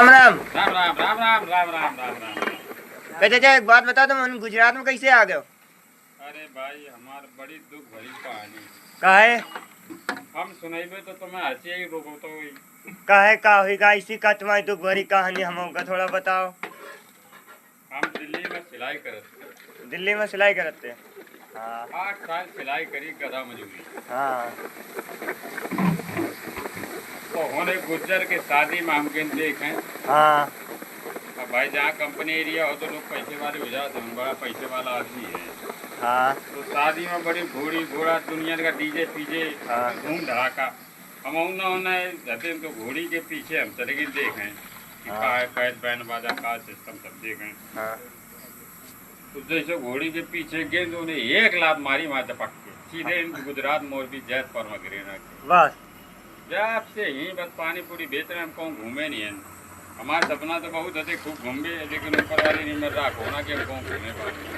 राम राम राम राम राम राम राम राम राम राम। कहते थे एक बात बता तुम गुजरात में कैसे आ गए हो? अरे भाई हमार बड़ी दुख भरी कहानी काहे हम सुनेबे तो तुम्हें हंसी ही रोको तो हुई। काहे का होगा इसी का तुम्हारी दुख भरी कहानी हमको थोड़ा बताओ। हम दिल्ली में सिलाई करते दिल्ली में सिलाई करते हैं। हाँ 8 साल सिलाई करी गधा मजूरी। हाँ तो होने गुज्जर के शादी में हम कहीं देखें। हाँ अब भाई जहाँ कंपनी एरिया हो तो लोग पैसे वाले हो जाते हैं, बड़ा पैसे वाला आदमी है। हाँ तो शादी में बड़ी घोड़ी घोड़ा दुनिया का डीजे पीजे हाँ। धूम धड़ाका। हम होना जाते हैं तो घोड़ी के पीछे हम चले गए देखें कि हाँ। का है कैद बैंड बाजा का सिस्टम सब देखें। हाँ तो जैसे घोड़ी के पीछे गए तो उन्हें एक लात मारी वहाँ चपक के सीधे गुजरात मोरबी जैतपुर में गिरे ना। बस जब से ही बस पानी पूरी बेच रहे हम कहूँ घूमे नहीं हैं। हमारा सपना तो बहुत अधिक खूब घूमे लेकिन ऊपर वाली नहीं मिल रहा होना कि हम कहूँ घूमे पानी।